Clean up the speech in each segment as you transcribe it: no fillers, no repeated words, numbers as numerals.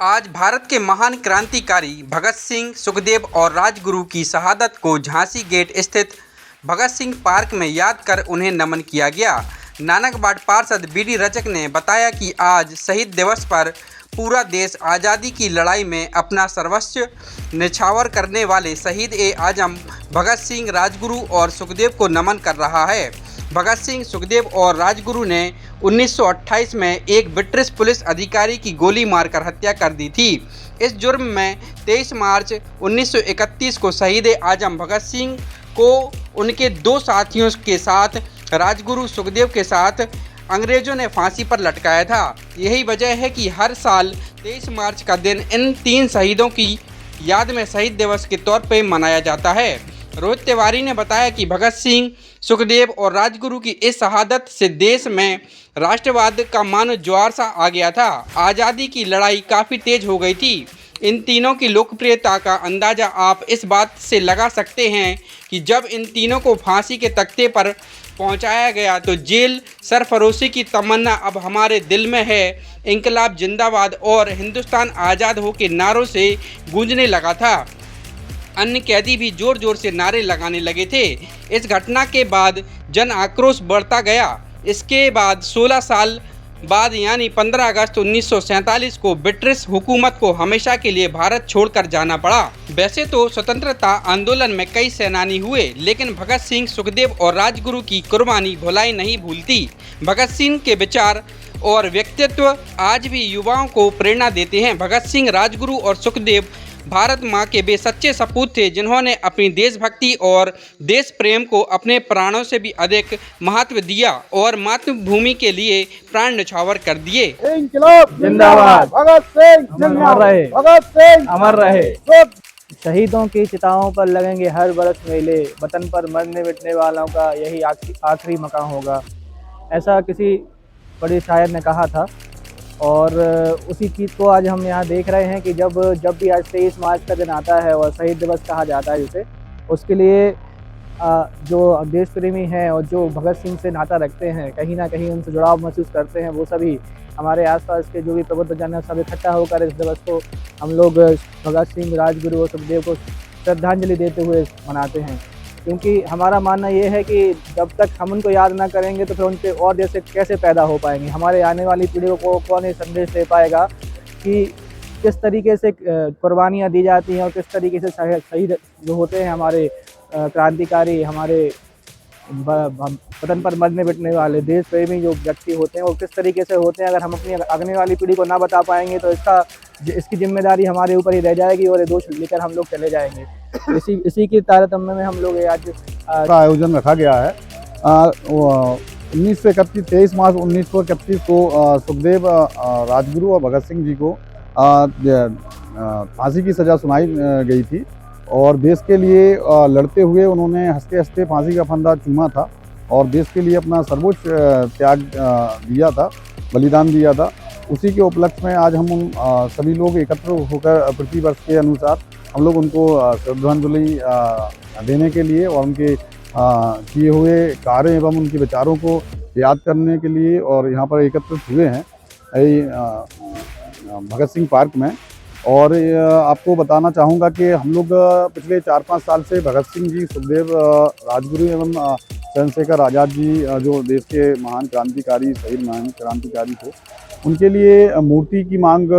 आज भारत के महान क्रांतिकारी भगत सिंह, सुखदेव और राजगुरु की शहादत को झांसी गेट स्थित भगत सिंह पार्क में याद कर उन्हें नमन किया गया। नानकवाड़ पार्षद बीडी रजक ने बताया कि आज शहीद दिवस पर पूरा देश आज़ादी की लड़ाई में अपना सर्वस्व न्यौछावर करने वाले शहीद-ए-आज़म भगत सिंह, राजगुरु और सुखदेव को नमन कर रहा है। भगत सिंह, सुखदेव और राजगुरु ने 1928 में एक ब्रिटिश पुलिस अधिकारी की गोली मारकर हत्या कर दी थी। इस जुर्म में 23 मार्च 1931 को शहीद-ए-आज़म भगत सिंह को उनके दो साथियों के साथ राजगुरु सुखदेव के साथ अंग्रेज़ों ने फांसी पर लटकाया था। यही वजह है कि हर साल 23 मार्च का दिन इन तीन शहीदों की याद में शहीद दिवस के तौर पर मनाया जाता है। रोहित तिवारी ने बताया कि भगत सिंह, सुखदेव और राजगुरु की इस शहादत से देश में राष्ट्रवाद का मानो ज्वार सा आ गया था। आज़ादी की लड़ाई काफ़ी तेज हो गई थी। इन तीनों की लोकप्रियता का अंदाज़ा आप इस बात से लगा सकते हैं कि जब इन तीनों को फांसी के तख्ते पर पहुंचाया गया तो जेल सरफरोशी की तमन्ना अब हमारे दिल में है। इंकलाब जिंदाबाद और हिंदुस्तान आज़ाद हो के नारों से गूंजने लगा था। अन्य कैदी भी जोर जोर से नारे लगाने लगे थे। इस घटना के बाद जन आक्रोश बढ़ता गया। इसके बाद 16 साल बाद यानी 15 अगस्त 1947 को ब्रिटिश हुकूमत को हमेशा के लिए भारत छोड़कर जाना पड़ा। वैसे तो स्वतंत्रता आंदोलन में कई सेनानी हुए, लेकिन भगत सिंह, सुखदेव और राजगुरु की कुर्बानी भुलाई नहीं भूलती। भगत सिंह के विचार और व्यक्तित्व आज भी युवाओं को प्रेरणा देते हैं। भगत सिंह, राजगुरु और सुखदेव भारत माँ के वे सच्चे सपूत थे जिन्होंने अपनी देशभक्ति और देश प्रेम को अपने प्राणों से भी अधिक महत्व दिया और मातृभूमि के लिए प्राण न्यौछावर कर दिए। इंकलाब जिंदाबाद, भगत सिंह अमर रहे, भगत सिंह अमर रहे। शहीदों की चिताओं पर लगेंगे हर बरस मेले, वतन पर मरने मिटने वालों का यही आखिरी मकाम होगा। ऐसा किसी बड़े शायर ने कहा था और उसी चीज़ को आज हम यहाँ देख रहे हैं कि जब भी आज 23 मार्च का दिन आता है और शहीद दिवस कहा जाता है जिसे, उसके लिए जो देश प्रेमी हैं और जो भगत सिंह से नाता रखते हैं, कहीं ना कहीं उनसे जुड़ाव महसूस करते हैं, वो सभी हमारे आसपास के जो भी प्रबुद्ध जन हैं सब इकट्ठा होकर इस दिवस को हम लोग भगत सिंह, राजगुरु और सुखदेव को श्रद्धांजलि देते हुए मनाते हैं। क्योंकि हमारा मानना ये है कि जब तक हम उनको याद ना करेंगे तो फिर उनके और जैसे कैसे पैदा हो पाएंगे। हमारे आने वाली पीढ़ियों को कौन ये संदेश दे पाएगा कि किस तरीके से कुर्बानियाँ दी जाती हैं और किस तरीके से शहीद जो होते हैं हमारे क्रांतिकारी, हमारे वतन पर मरने मिटने वाले देश प्रेमी जो व्यक्ति होते हैं वो किस तरीके से होते हैं। अगर हम अपनी आने वाली पीढ़ी को ना बता पाएंगे तो इसकी जिम्मेदारी हमारे ऊपर ही रह जाएगी और ये दोष लेकर हम लोग चले जाएंगे। इसी के तारतम्य में हम लोग आज का आयोजन रखा गया है। 23 मार्च 1931 को सुखदेव, राजगुरु और भगत सिंह जी को फांसी की सज़ा सुनाई गई थी और देश के लिए लड़ते हुए उन्होंने हंसते हंसते फांसी का फंदा चूमा था और देश के लिए अपना सर्वोच्च त्याग दिया था, बलिदान दिया था। उसी के उपलक्ष्य में आज हम सभी लोग एकत्र होकर प्रतिवर्ष के अनुसार हम लोग उनको श्रद्धांजलि देने के लिए और उनके किए हुए कार्य एवं उनके विचारों को याद करने के लिए और यहाँ पर एकत्रित हुए हैं भगत सिंह पार्क में। और आपको बताना चाहूँगा कि हम लोग पिछले 4-5 साल से भगत सिंह जी, सुखदेव, राजगुरु एवं चंद्रशेखर आज़ाद जी जो देश के महान क्रांतिकारी, शहीद महान क्रांतिकारी थे, उनके लिए मूर्ति की मांग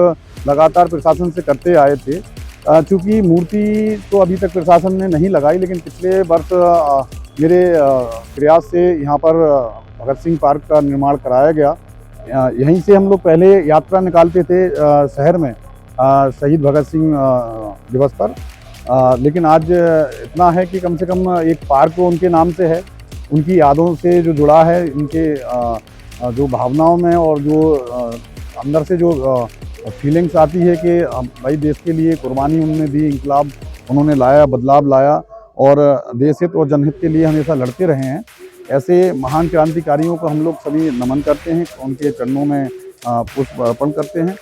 लगातार प्रशासन से करते आए थे। चूँकि मूर्ति तो अभी तक प्रशासन ने नहीं लगाई, लेकिन पिछले वर्ष मेरे प्रयास से यहाँ पर भगत सिंह पार्क का निर्माण कराया गया। यहीं से हम लोग पहले यात्रा निकालते थे शहर में शहीद भगत सिंह दिवस पर, लेकिन आज इतना है कि कम से कम एक पार्क उनके नाम से है, उनकी यादों से जो जुड़ा है, उनके जो भावनाओं में और जो अंदर से जो फीलिंग्स आती है कि भाई देश के लिए कुर्बानी उन्होंने दी, इंकलाब उन्होंने लाया, बदलाव लाया और देश हित और जनहित के लिए हमेशा लड़ते रहे हैं। ऐसे महान क्रांतिकारियों को हम लोग सभी नमन करते हैं, उनके चरणों में पुष्प अर्पण करते हैं